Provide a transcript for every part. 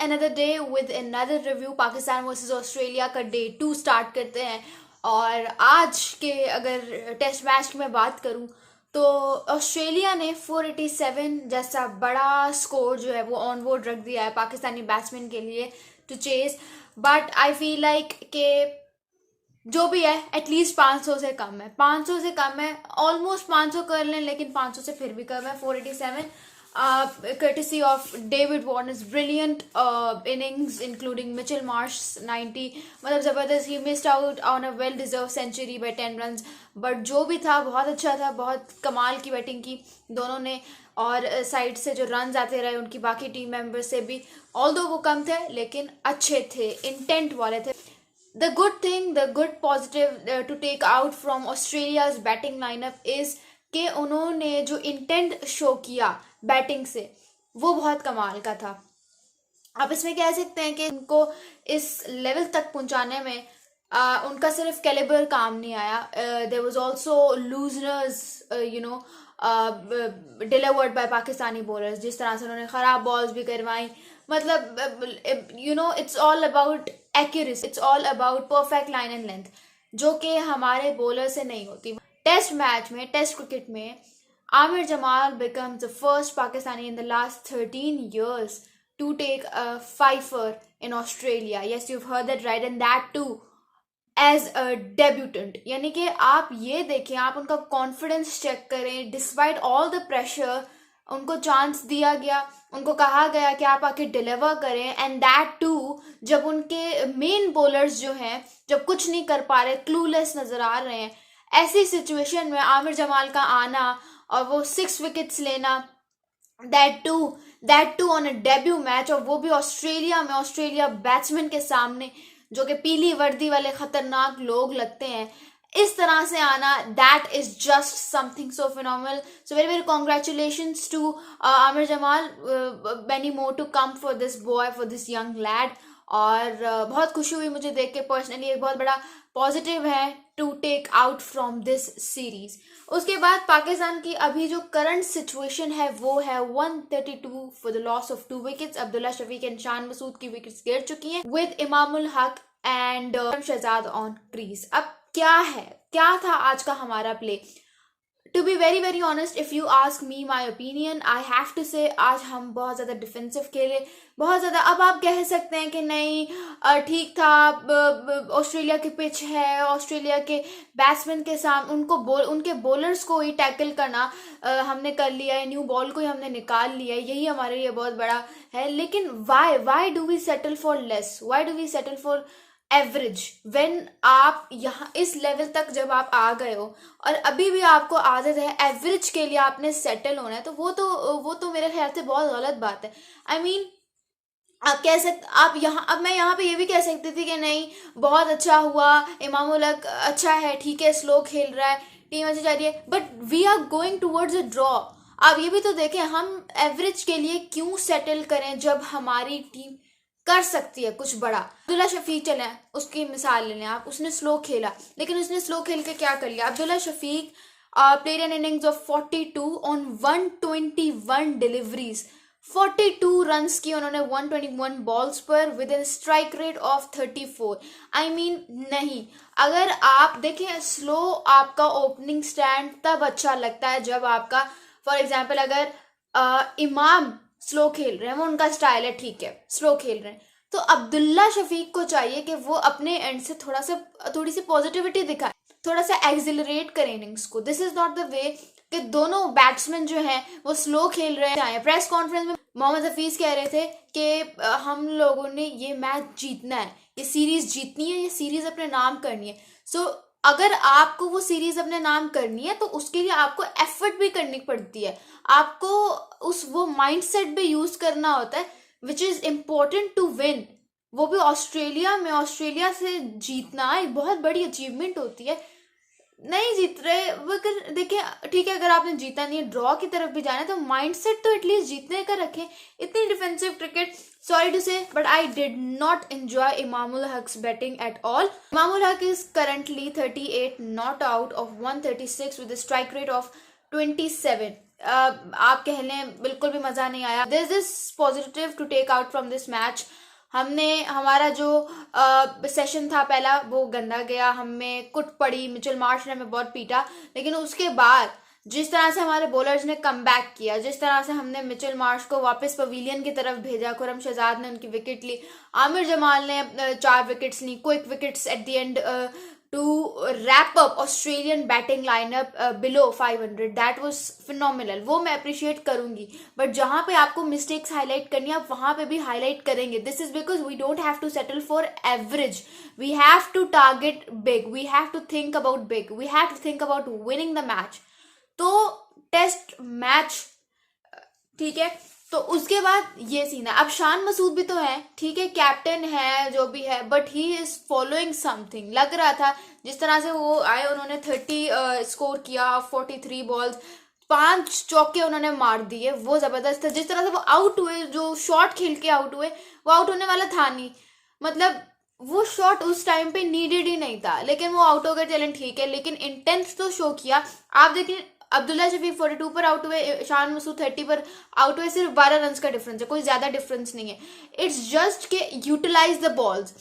another day with another review। Pakistan versus Australia का day 2 start करते हैं। और आज के अगर टेस्ट मैच की मैं बात करूं तो ऑस्ट्रेलिया ने 487 जैसा बड़ा स्कोर जो है वो ऑन बोर्ड रख दिया है पाकिस्तानी बैट्समैन के लिए to chase. But I feel like के जो भी है एटलीस्ट 500 से कम है, 500 से कम है, ऑलमोस्ट 500 कर लें, लेकिन 500 से फिर भी कम है। 487 courtesy of David Warner's brilliant innings including Mitchell Marsh's 90, मतलब जबरदस्त। he missed out on a well deserved century by 10 runs, but जो भी था बहुत अच्छा था, बहुत कमाल की बैटिंग की दोनों ने। और साइड से जो रन आते रहे उनकी बाकी टीम मेंबर से भी, ऑल्दो वो कम थे लेकिन अच्छे थे, इंटेंट वाले थे। The good thing, the good positive to take out from Australia's batting lineup is कि उन्होंने जो इंटेंट शो किया बैटिंग से वो बहुत कमाल का था। आप इसमें कह सकते हैं कि उनको इस लेवल तक पहुंचाने में उनका सिर्फ कैलिबर काम नहीं आया, there was also losers delivered by Pakistani bowlers. जिस तरह से उन्होंने खराब बॉल्स भी करवाई, मतलब it's all about accuracy, it's all about perfect line and length, जो कि हमारे बॉलर से नहीं होती। टेस्ट मैच में, टेस्ट क्रिकेट में Aamir Jamal becomes the first Pakistani in the last 13 years to take a fifer in Australia. Yes, you've heard that right, and that too as a debutant। यानी कि आप ये देखें, आप उनका कॉन्फिडेंस चेक करें। डिस्पाइट ऑल द प्रेशर उनको chance दिया गया, उनको कहा गया कि आप आके डिलीवर करें, एंड दैट टू जब उनके मेन बॉलर्स जो हैं जब कुछ नहीं कर पा रहे, क्लूलेस नजर आ रहे हैं, ऐसी सिचुएशन में आमिर जमाल का आना और वो 6 विकेट्स लेना, that too on a debut match, और वो भी ऑस्ट्रेलिया में, ऑस्ट्रेलिया बैट्समैन के सामने जो कि पीली वर्दी वाले खतरनाक लोग लगते हैं, इस तरह से आना, that is just something so phenomenal. So very very congratulations to Aamir Jamal, many more to come for this boy, for this young lad. और बहुत खुशी हुई मुझे देख के, पर्सनली एक बहुत बड़ा पॉजिटिव है to take out from this series. उसके बाद पाकिस्तान की अभी जो करंट सिचुएशन है वो है 132 for the loss of 2 wickets. Abdullah Shafique and Shan Masood की विकेट्स गिर चुकी हैं with Imamul Haq and Shahzad on crease. अब क्या था आज का हमारा play? To be very very honest, if you ask me my opinion, I have to say आज हम बहुत ज्यादा डिफेंसिव खेले, बहुत ज्यादा। अब आप कह सकते हैं कि नहीं ठीक था, ऑस्ट्रेलिया की पिच है, ऑस्ट्रेलिया के बैट्समैन के सामने उनके बॉलर्स को ही टैकल करना हमने कर लिया है, न्यू बॉल को ही हमने निकाल लिया है, यही हमारे लिए बहुत बड़ा है। लेकिन why do we settle for less, why do we settle for average when आप यहाँ इस लेवल तक जब आप आ गए हो और अभी भी आपको आदत है एवरेज के लिए आपने सेटल होना है, तो वो तो मेरे ख्याल से बहुत गलत बात है। आई मीन आप कह सकते, आप यहाँ, अब मैं यहाँ पे ये भी कह सकती थी कि नहीं बहुत अच्छा हुआ, इमामुल हक अच्छा है, ठीक है, स्लो खेल रहा है, टीम अच्छी जा रही है, but we are going towards a draw. आप ये भी तो देखें, हम एवरेज के लिए क्यों सेटल करें जब हमारी टीम कर सकती है कुछ बड़ा। अब्दुल्ला शफीक चले, उसकी मिसाल ले लें आप, उसने स्लो खेला, लेकिन उसने स्लो खेल के क्या कर लिया? Abdullah Shafique played an innings of 42 on 121 deliveries, 42 runs की उन्होंने 121 बॉल्स पर with in strike rate of 34। I mean नहीं, अगर आप देखें स्लो, आपका ओपनिंग स्टैंड तब अच्छा लगता है जब आपका, फॉर एग्जाम्पल अगर इमाम स्लो खेल रहे हैं, वो उनका स्टाइल है, ठीक है, स्लो खेल रहे हैं, तो अब्दुल्ला शफीक को चाहिए कि वो अपने एंड से थोड़ी सी पॉजिटिविटी दिखाए, थोड़ा सा एक्सिलरेट करें इनिंग्स को। This is not the way कि दोनों बैट्समैन जो हैं वो स्लो खेल रहे हैं। प्रेस कॉन्फ्रेंस में मोहम्मद हफीज कह रहे थे कि हम लोगों ने ये मैच जीतना है, ये सीरीज जीतनी है, ये सीरीज अपने नाम करनी है। सो अगर आपको वो सीरीज अपने नाम करनी है तो उसके लिए आपको एफर्ट भी करनी पड़ती है, आपको वो माइंडसेट भी यूज करना होता है which is important to win. वो भी ऑस्ट्रेलिया में, ऑस्ट्रेलिया से जीतना एक बहुत बड़ी अचीवमेंट होती है। नहीं जीत रहे, अगर देखिए ठीक है, अगर आपने जीता नहीं है, ड्रॉ की तरफ भी जाना है, तो माइंडसेट तो एटलीस्ट जीतने का रखें। इतनी defensive cricket, sorry to say, but I did not enjoy Imamul Haq's batting at all. Imamul Haq is currently 38 not out of 136 with a strike rate of 27. आप कह लें बिल्कुल भी मजा नहीं आया। This this positive to take out from this match. हमने हमारा जो सेशन था पहला वो गंदा गया, हमें कुट पड़ी, मिचेल मार्श ने हमें बहुत पीटा, लेकिन उसके बाद जिस तरह से हमारे बॉलर्स ने कम बैक किया, जिस तरह से हमने मिचेल मार्श को वापस पवेलियन की तरफ भेजा, खुरम शहजाद ने उनकी विकेट ली, आमिर जमाल ने 4 विकेट्स ली, quick wickets at the end to wrap up Australian batting lineup below 500, that was phenomenal. वो मैं अप्रिशिएट करूंगी, बट जहां पे आपको मिस्टेक्स हाईलाइट करनी है आप वहां पे भी हाईलाइट करेंगे। This is because we don't have to settle for average, we have to target big, we have to think about big, we have to think about winning the match. तो test match, ठीक है, तो उसके बाद ये scene है। अब शान मसूद भी तो है, ठीक है, कैप्टन है जो भी है, but he is following something. लग रहा था जिस तरह से वो आए, उन्होंने 30 स्कोर किया, 43 बॉल्स, 5 चौके उन्होंने मार दिए, वो जबरदस्त था। जिस तरह से वो आउट हुए, जो शॉट खेल के आउट हुए, वो आउट होने वाला था नहीं, मतलब वो शॉट उस टाइम पे नीडेड ही नहीं था, लेकिन वो आउट हो गए, चलें ठीक है, लेकिन इंटेंस तो शो किया। आप देखिए अब्दुल्ला शफीक 42 पर आउट हुए, शान मसूद 30 पर आउट हुए, सिर्फ 12 रन का डिफरेंस है, कोई ज्यादा डिफरेंस नहीं है। इट्स जस्ट के यूटिलाइज द बॉल्स।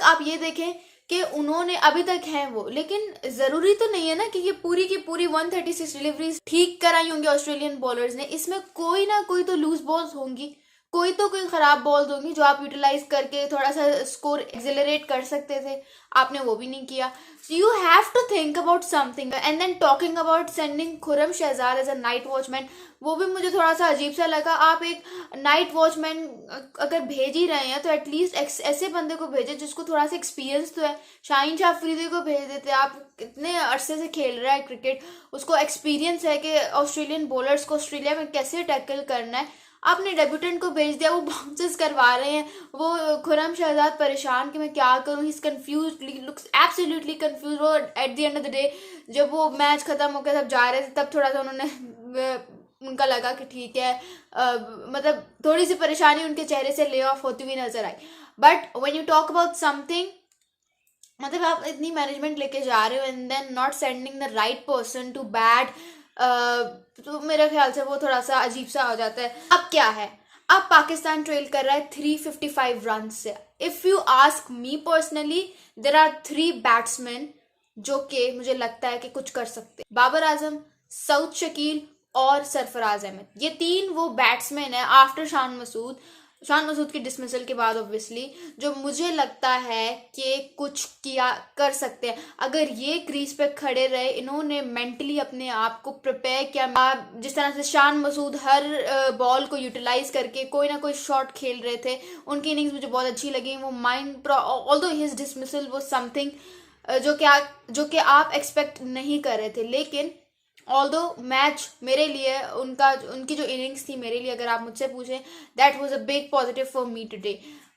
आप ये देखें कि उन्होंने अभी तक हैं वो, लेकिन जरूरी तो नहीं है ना कि ये पूरी की पूरी 136 डिलीवरीज ठीक कराई होंगी ऑस्ट्रेलियन बॉलर्स ने, इसमें कोई ना कोई तो लूज बॉल्स होंगी, कोई तो कोई खराब बॉल्स होंगी जो आप यूटिलाइज करके थोड़ा सा स्कोर एक्सेलरेट कर सकते थे, आपने वो भी नहीं किया। So you have to think about something. And then talking about sending Khurram Shahzad as a night watchman, वो भी मुझे थोड़ा सा अजीब सा लगा। आप एक नाइट वॉचमैन अगर भेज ही रहे हैं तो एटलीस्ट ऐसे बंदे को भेजे जिसको थोड़ा सा एक्सपीरियंस तो है। शाहीन शाह अफरीदी को भेज देते, आप कितने अरसे से खेल रहा है क्रिकेट, उसको एक्सपीरियंस है कि ऑस्ट्रेलियन बॉलर्स को ऑस्ट्रेलिया में कैसे टैकल करना है। आपने डेब्यूटेंट को भेज दिया, वो बाउंसेस करवा रहे हैं, वो खुरम शहजाद परेशान कि मैं क्या करूं, he is confused, looks absolutely confused. वो at the end of the day जब वो मैच खत्म हो गया, तब जा रहे थे, तब थोड़ा सा उन्होंने उनका लगा कि ठीक है, मतलब थोड़ी सी परेशानी उनके चेहरे से ले ऑफ होती हुई नजर आई। But when you talk about something, मतलब आप इतनी मैनेजमेंट लेके जा रहे हो and then not sending the right person to bat, तो मेरे ख्याल से वो थोड़ा सा अजीब सा हो जाता है। अब क्या है, अब पाकिस्तान ट्रेल कर रहा है 355 रन से। If you ask me personally, there are 3 batsman जो कि मुझे लगता है कि कुछ कर सकते, बाबर आजम, सऊद शकील और सरफराज अहमद। ये 3 वो बैट्समैन है आफ्टर शान मसूद की डिसमिसल के बाद ऑब्वियसली, जो मुझे लगता है कि कुछ किया कर सकते हैं। अगर ये क्रीज पे खड़े रहे, इन्होंने मेंटली अपने आप को प्रिपेयर किया, जिस तरह से शान मसूद हर बॉल को यूटिलाइज करके कोई ना कोई शॉट खेल रहे थे, उनकी इनिंग्स मुझे बहुत अच्छी लगी। वो माइंड, ऑल्दो हिज डिसमिसल वो समथिंग जो कि आप एक्सपेक्ट नहीं कर रहे थे, लेकिन ऑल्दो मैच मेरे लिए उनकी जो इनिंग्स थी, मेरे लिए अगर आप मुझसे पूछें, that was a big positive for me today.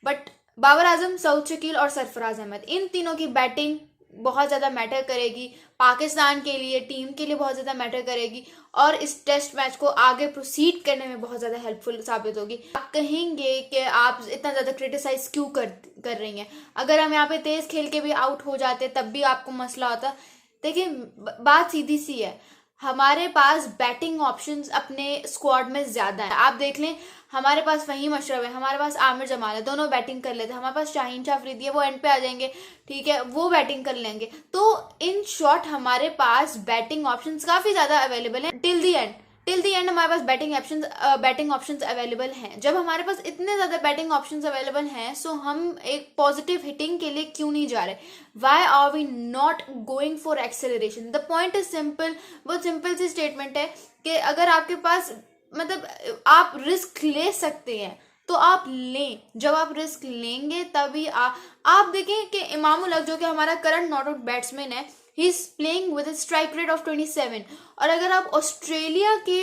But Babar Azam, Saud Shakeel और सरफराज अहमद, इन तीनों की बैटिंग बहुत ज़्यादा मैटर करेगी पाकिस्तान के लिए, टीम के लिए बहुत ज़्यादा मैटर करेगी, और इस टेस्ट मैच को आगे प्रोसीड करने में बहुत ज़्यादा हेल्पफुल साबित होगी। आप कहेंगे कि आप इतना ज़्यादा क्रिटिसाइज क्यों कर रही हैं, अगर हम यहाँ पे तेज़ खेल के भी आउट हो जाते तब भी आपको मसला होता। देखिए बात सीधी सी है, हमारे पास बैटिंग ऑप्शंस अपने स्क्वाड में ज्यादा है। आप देख लें, हमारे पास फहीम अशरफ है, हमारे पास आमिर जमाल है, दोनों बैटिंग कर लेते हैं, हमारे पास शाहीन शाह अफरीदी है, वो एंड पे आ जाएंगे, ठीक है, वो बैटिंग कर लेंगे। तो इन शॉर्ट हमारे पास बैटिंग ऑप्शंस काफी ज्यादा अवेलेबल है। टिल दी एंड हमारे पास बैटिंग ऑप्शंस अवेलेबल हैं। जब हमारे पास इतने ज्यादा बैटिंग ऑप्शंस अवेलेबल हैं, सो हम एक पॉजिटिव हिटिंग के लिए क्यों नहीं जा रहे? Why are we not going for acceleration? The point is simple, बहुत सिंपल सी स्टेटमेंट है कि अगर आपके पास, मतलब आप रिस्क ले सकते हैं तो आप लें। जब आप रिस्क लेंगे तभी आप देखें कि इमामुल हक जो कि हमारा करंट नॉट आउट बैट्समैन है, he is playing with strike rate of 27, और अगर आप ऑस्ट्रेलिया के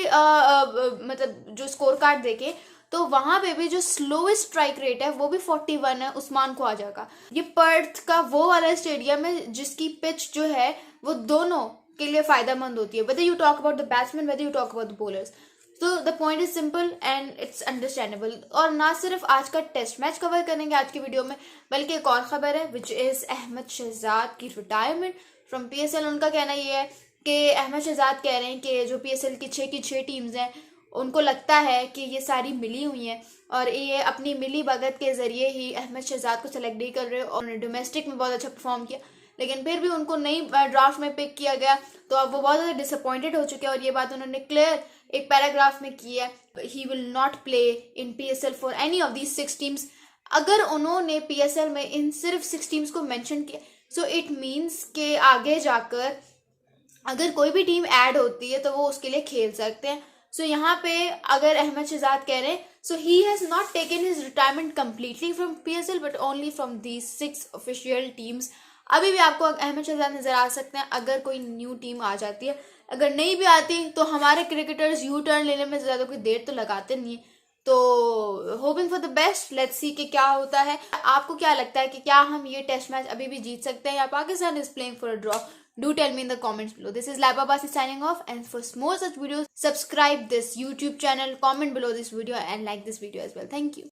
मतलब जो स्कोर कार्ड देखें तो वहां पे भी जो स्लोएस्ट स्ट्राइक रेट है वो भी 41 है, उस्मान ख्वाजा का। ये पर्थ का वो वाला स्टेडियम है जिसकी पिच जो है वो दोनों के लिए फायदेमंद होती है, whether you talk about the batsmen, whether you talk about the bowlers. So the point is simple and it's understandable. और ना सिर्फ आज का टेस्ट मैच कवर करेंगे आज की वीडियो में, बल्कि एक और खबर है विच इज अहमद शहजाद की रिटायरमेंट फ्रॉम PSL। उनका कहना ये है कि अहमद शहजाद कह रहे हैं कि जो PSL की 6 टीम्स हैं उनको लगता है कि ये सारी मिली हुई हैं और ये अपनी मिली भगत के ज़रिए ही अहमद शहजाद को सेलेक्ट नहीं कर रहे और उन्होंने डोमेस्टिक में बहुत अच्छा परफॉर्म किया, लेकिन फिर भी उनको नई ड्राफ्ट में पिक किया गया, तो अब वो बहुत ज़्यादा डिसअपॉइंटेड हो चुके हैं और ये बात उन्होंने क्लियर एक पैराग्राफ में की है, he will not play in PSL for any of these 6 teams. अगर उन्होंने PSL में इन सिर्फ 6 टीम्स को मेंशन किया, सो इट मीन्स के आगे जाकर अगर कोई भी टीम ऐड होती है तो वो उसके लिए खेल सकते हैं। सो यहाँ पे अगर अहमद शहजाद कह रहे हैं, so he has not taken his retirement completely from PSL but only from these 6 official teams. अभी भी आपको अहमद शहजाद नजर आ सकते हैं अगर कोई न्यू टीम आ जाती है, अगर नहीं भी आती तो हमारे क्रिकेटर्स यू टर्न लेने में ज़्यादा कोई देर तो लगाते नहीं है। तो hoping for the best, let's see कि क्या होता है। आपको क्या लगता है कि क्या हम ये टेस्ट मैच अभी भी जीत सकते हैं या Pakistan is playing for a draw? Do tell me in the comments below. This is Laiba Basi signing off, and for more such videos, subscribe this YouTube channel, comment below this video and like this video as well. Thank you.